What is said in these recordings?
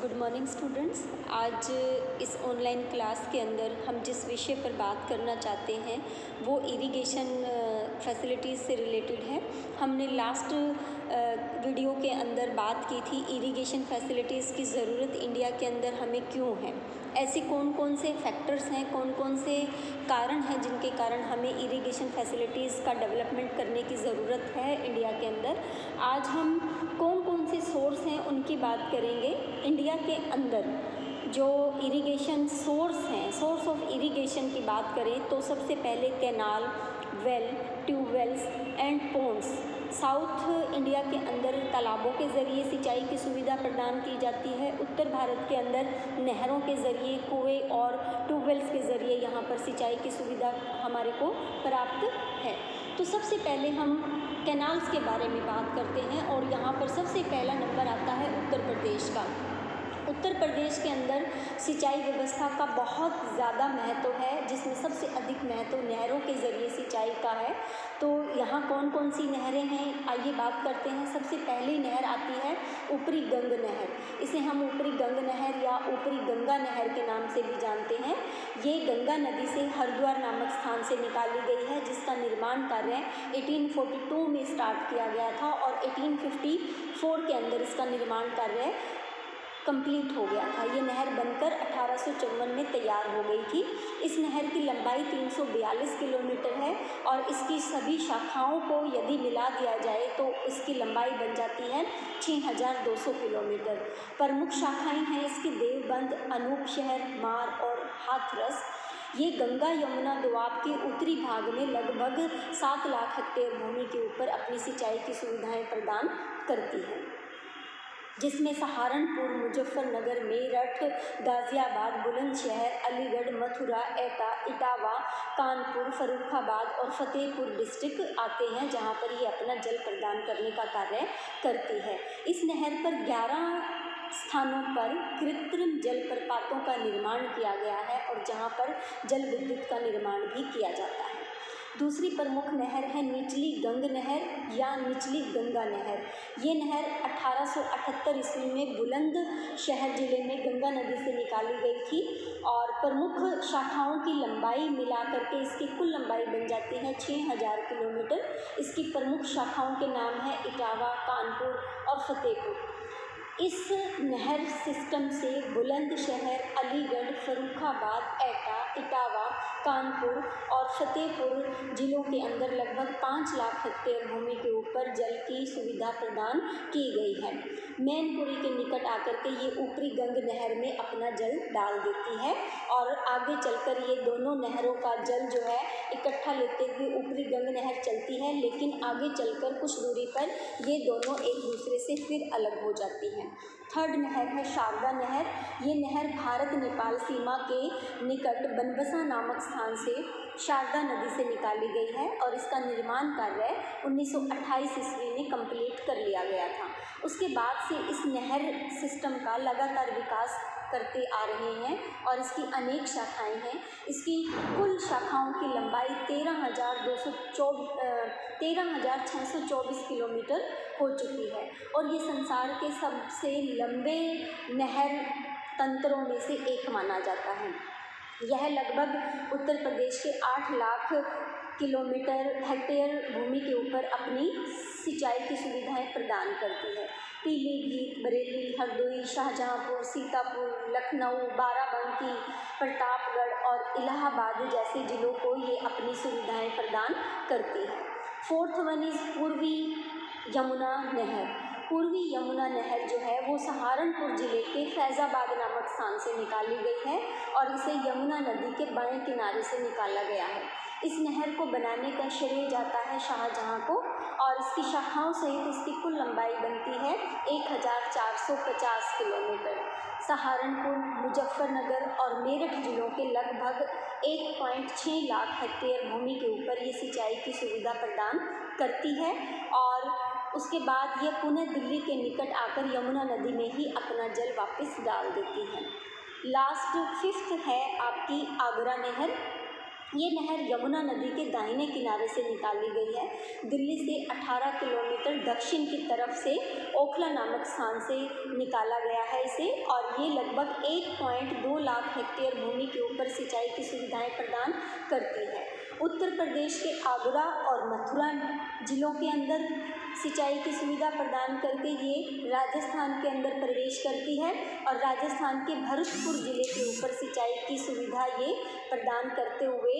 Good morning students. आज इस online class के अंदर हम जिस विषय पर बात करना चाहते हैं वो इरिगेशन फैसिलिटीज़ से रिलेटेड है। हमने लास्ट वीडियो के अंदर बात की थी इरिगेशन फैसिलिटीज़ की ज़रूरत इंडिया के अंदर हमें क्यों है, ऐसे कौन कौन से फैक्टर्स हैं, कौन कौन से कारण हैं जिनके कारण हमें इरिगेशन फैसिलिटीज़ का डेवलपमेंट करने की ज़रूरत है इंडिया के अंदर। आज हम कौन कौन से सोर्स हैं उनकी बात करेंगे। इंडिया के अंदर जो इरिगेशन सोर्स हैं, सोर्स ऑफ इरिगेशन की बात करें तो सबसे पहले canal, well, tubewells and ponds. South India के अंदर तालाबों के ज़रिए सिंचाई की सुविधा प्रदान की जाती है। उत्तर भारत के अंदर नहरों के ज़रिए, कुएं और ट्यूबवेल्स के ज़रिए यहाँ पर सिंचाई की सुविधा हमारे को प्राप्त है। तो सबसे पहले हम कैनाल्स के बारे में बात करते हैं और यहाँ पर सबसे पहला नंबर आता है उत्तर प्रदेश का। उत्तर प्रदेश के अंदर सिंचाई व्यवस्था का बहुत ज़्यादा महत्व है, जिसमें सबसे अधिक महत्व नहरों के ज़रिए सिंचाई का है। तो यहाँ कौन कौन सी नहरें हैं आइए बात करते हैं। सबसे पहली नहर आती है ऊपरी गंग नहर। इसे हम ऊपरी गंग नहर या ऊपरी गंगा नहर के नाम से भी जानते हैं। ये गंगा नदी से हरिद्वार नामक स्थान से निकाली गई है, जिसका निर्माण कार्य 1842 में स्टार्ट किया गया था और 1854 के अंदर इसका निर्माण कार्य कंप्लीट हो गया था। ये नहर बनकर 1854 में तैयार हो गई थी। इस नहर की लंबाई 342 किलोमीटर है और इसकी सभी शाखाओं को यदि मिला दिया जाए तो इसकी लंबाई बन जाती है 6200 किलोमीटर। प्रमुख शाखाएं हैं इसकी देवबंद, अनूपशहर, मार और हाथरस। ये गंगा यमुना दोआब के उत्तरी भाग में लगभग 7 लाख हेक्टेयर भूमि के ऊपर अपनी सिंचाई की सुविधाएं प्रदान करती है, जिसमें सहारनपुर, मुजफ्फरनगर, मेरठ, गाज़ियाबाद, बुलंदशहर, अलीगढ़, मथुरा, एटा, इटावा, कानपुर, फर्रुखाबाद और फतेहपुर डिस्ट्रिक्ट आते हैं, जहां पर ये अपना जल प्रदान करने का कार्य करती है। इस नहर पर 11 स्थानों पर कृत्रिम जलप्रपातों का निर्माण किया गया है और जहां पर जल विद्युत का निर्माण भी किया जाता है। दूसरी प्रमुख नहर है निचली गंग नहर या निचली गंगा नहर। ये नहर 1878 ईस्वी में बुलंदशहर जिले में गंगा नदी से निकाली गई थी और प्रमुख शाखाओं की लंबाई मिलाकर के इसकी कुल लंबाई बन जाती है 6000 किलोमीटर। इसकी प्रमुख शाखाओं के नाम है इटावा, कानपुर और फतेहपुर। इस नहर सिस्टम से बुलंदशहर, अलीगढ़, फर्रुखाबाद, एटा, इटावा, कानपुर और फतेहपुर जिलों के अंदर लगभग 5 लाख हेक्टेयर भूमि के ऊपर जल की सुविधा प्रदान की गई है। मैनपुरी के निकट आकर के ये ऊपरी गंग नहर में अपना जल डाल देती है और आगे चलकर ये दोनों नहरों का जल जो है इकट्ठा लेते हुए ऊपरी गंग नहर चलती है, लेकिन आगे चलकर कुछ दूरी पर ये दोनों एक दूसरे से फिर अलग हो जाती हैं। थर्ड नहर है शारदा नहर। ये नहर भारत नेपाल सीमा के निकट बनबसा नामक स्थान से शारदा नदी से निकाली गई है और इसका निर्माण कार्य 1928 ईस्वी में कंप्लीट कर लिया गया था। उसके बाद से इस नहर सिस्टम का लगातार विकास करते आ रहे हैं और इसकी अनेक शाखाएं हैं। इसकी कुल शाखाओं की लंबाई 13,624 किलोमीटर हो चुकी है और ये संसार के सबसे लंबे नहर तंत्रों में से एक माना जाता है। यह लगभग उत्तर प्रदेश के 8 लाख हेक्टेयर भूमि के ऊपर अपनी सिंचाई की सुविधाएं प्रदान करती है। पीलीभीत, बरेली, हरदोई, शाहजहांपुर, सीतापुर, लखनऊ, बाराबंकी, प्रतापगढ़ और इलाहाबाद जैसे जिलों को ये अपनी सुविधाएं प्रदान करती है। फोर्थ वन इज़ पूर्वी यमुना नहर। पूर्वी यमुना नहर जो है वो सहारनपुर जिले के फैज़ाबाद नामक स्थान से निकाली गई है और इसे यमुना नदी के बाएं किनारे से निकाला गया है। इस नहर को बनाने का श्रेय जाता है शाहजहां को और इसकी शाखाओं सहित इसकी कुल लंबाई बनती है 1450 किलोमीटर। सहारनपुर, मुजफ्फरनगर और मेरठ जिलों के लगभग 1.6 लाख हेक्टेयर भूमि के ऊपर ये सिंचाई की सुविधा प्रदान करती है और उसके बाद यह पुनः दिल्ली के निकट आकर यमुना नदी में ही अपना जल वापस डाल देती है। लास्ट फिफ्थ है आपकी आगरा नहर। ये नहर यमुना नदी के दाहिने किनारे से निकाली गई है। दिल्ली से 18 किलोमीटर दक्षिण की तरफ से ओखला नामक स्थान से निकाला गया है इसे और और ये लगभग 1.2 लाख हेक्टेयर भूमि के ऊपर सिंचाई की सुविधाएं प्रदान करती है। उत्तर प्रदेश के आगरा और मथुरा जिलों के अंदर सिंचाई की सुविधा प्रदान करके ये राजस्थान के अंदर प्रवेश करती है और राजस्थान के भरतपुर जिले के ऊपर सिंचाई की सुविधा ये प्रदान करते हुए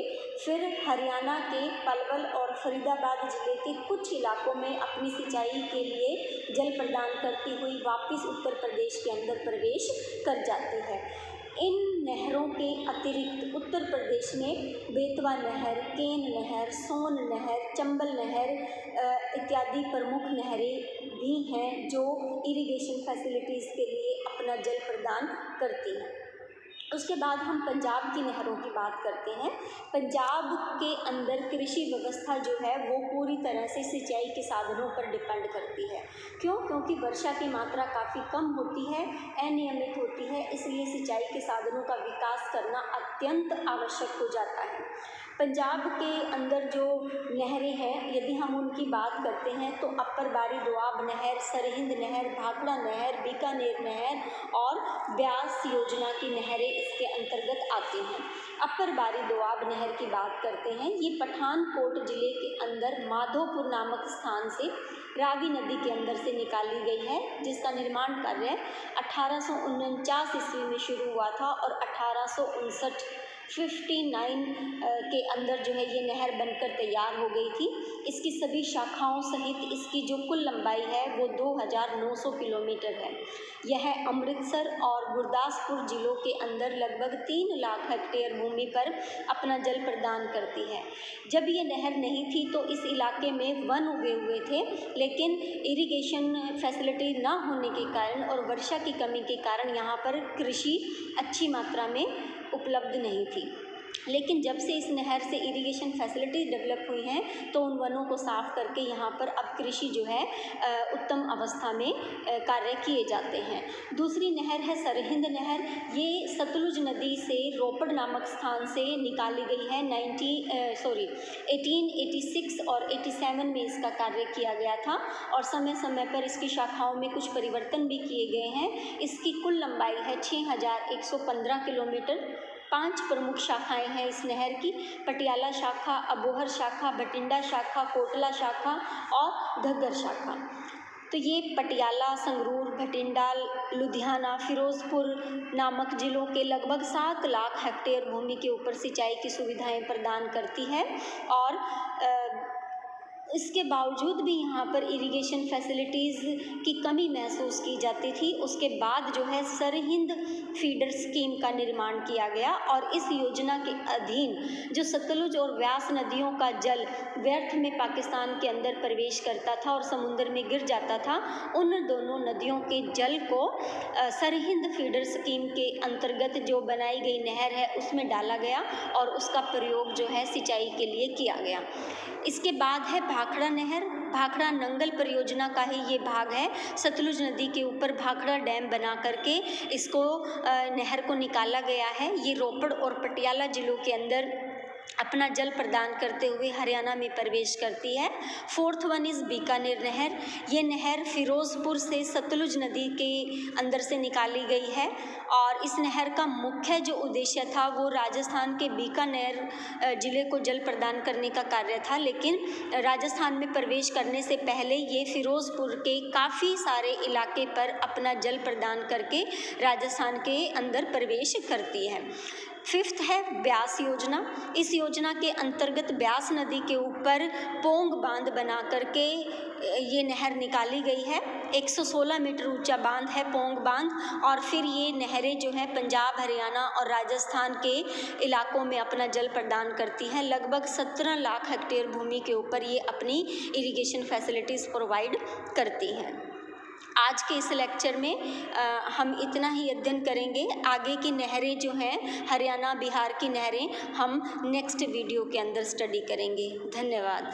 फिर हरियाणा के पलवल और फरीदाबाद जिले के कुछ इलाकों में अपनी सिंचाई के लिए जल प्रदान करती हुई वापस उत्तर प्रदेश के अंदर प्रवेश कर जाती है। इन नहरों के अतिरिक्त उत्तर प्रदेश में बेतवा नहर, केन नहर, सोन नहर, चंबल नहर इत्यादि प्रमुख नहरें भी हैं जो इरिगेशन फैसिलिटीज़ के लिए अपना जल प्रदान करती हैं। उसके बाद हम पंजाब की नहरों की बात करते हैं। पंजाब के अंदर कृषि व्यवस्था जो है वो पूरी तरह से सिंचाई के साधनों पर डिपेंड करती है। क्यों? क्योंकि वर्षा की मात्रा काफ़ी कम होती है, अनियमित होती है, इसलिए सिंचाई के साधनों का विकास करना अत्यंत आवश्यक हो जाता है। पंजाब के अंदर जो नहरें हैं, यदि हम उनकी बात करते हैं तो अपर बारी दोआब नहर, सरहिंद नहर, भाखड़ा नहर, बीकानेर नहर और ब्यास योजना की नहरें इसके अंतर्गत आती हैं। अपर बारी दोआब नहर की बात करते हैं, ये पठानकोट जिले के अंदर माधोपुर नामक स्थान से रावी नदी के अंदर से निकाली गई है, जिसका निर्माण कार्य 1849 ईस्वी में शुरू हुआ था और 1859 के अंदर जो है ये नहर बनकर तैयार हो गई थी। इसकी सभी शाखाओं सहित इसकी जो कुल लंबाई है वो 2900 किलोमीटर है। यह अमृतसर और गुरदासपुर जिलों के अंदर लगभग 3 लाख हेक्टेयर भूमि पर अपना जल प्रदान करती है। जब ये नहर नहीं थी तो इस इलाके में वन उगे हुए थे, लेकिन इरिगेशन फैसिलिटी ना होने के कारण और वर्षा की कमी के कारण यहाँ पर कृषि अच्छी मात्रा में उपलब्ध नहीं थी। लेकिन जब से इस नहर से इरिगेशन फैसिलिटीज़ डेवलप हुई हैं तो उन वनों को साफ़ करके यहाँ पर अब कृषि जो है उत्तम अवस्था में कार्य किए जाते हैं। दूसरी नहर है सरहिंद नहर। ये सतलुज नदी से रोपड़ नामक स्थान से निकाली गई है। 1886 और 87 में इसका कार्य किया गया था और समय समय पर इसकी शाखाओं में कुछ परिवर्तन भी किए गए हैं। इसकी कुल लंबाई है 6115 किलोमीटर। 5 प्रमुख शाखाएं हैं इस नहर की: पटियाला शाखा, अबोहर शाखा, बठिंडा शाखा, कोटला शाखा और घग्गर शाखा। तो ये पटियाला, संगरूर, बठिंडा, लुधियाना, फिरोजपुर नामक जिलों के लगभग 7 लाख हेक्टेयर भूमि के ऊपर सिंचाई की सुविधाएं प्रदान करती है और इसके बावजूद भी यहाँ पर इरिगेशन फैसिलिटीज़ की कमी महसूस की जाती थी। उसके बाद जो है सरहिंद फीडर स्कीम का निर्माण किया गया और इस योजना के अधीन जो सतलुज और व्यास नदियों का जल व्यर्थ में पाकिस्तान के अंदर प्रवेश करता था और समुद्र में गिर जाता था, उन दोनों नदियों के जल को सरहिंद फीडर स्कीम के अंतर्गत जो बनाई गई नहर है उसमें डाला गया और उसका प्रयोग जो है सिंचाई के लिए किया गया। इसके बाद है भाखड़ा नहर। भाखड़ा नंगल परियोजना का ही ये भाग है। सतलुज नदी के ऊपर भाखड़ा डैम बना करके इसको नहर को निकाला गया है। ये रोपड़ और पटियाला जिलों के अंदर अपना जल प्रदान करते हुए हरियाणा में प्रवेश करती है। 4th वन इज़ बीकानेर नहर। ये नहर फिरोजपुर से सतलुज नदी के अंदर से निकाली गई है और इस नहर का मुख्य जो उद्देश्य था वो राजस्थान के बीकानेर ज़िले को जल प्रदान करने का कार्य था, लेकिन राजस्थान में प्रवेश करने से पहले ये फिरोजपुर के काफ़ी सारे इलाके पर अपना जल प्रदान करके राजस्थान के अंदर प्रवेश करती है। 5th है ब्यास योजना। इस योजना के अंतर्गत ब्यास नदी के ऊपर पोंग बांध बना करके ये नहर निकाली गई है। 116 मीटर ऊंचा बांध है पोंग बांध और फिर ये नहरें जो हैं पंजाब, हरियाणा और राजस्थान के इलाकों में अपना जल प्रदान करती हैं। लगभग 17 लाख हेक्टेयर भूमि के ऊपर ये अपनी इरिगेशन फैसिलिटीज़ प्रोवाइड करती हैं। आज के इस लेक्चर में हम इतना ही अध्ययन करेंगे। आगे की नहरें जो हैं हरियाणा, बिहार की नहरें हम नेक्स्ट वीडियो के अंदर स्टडी करेंगे। धन्यवाद।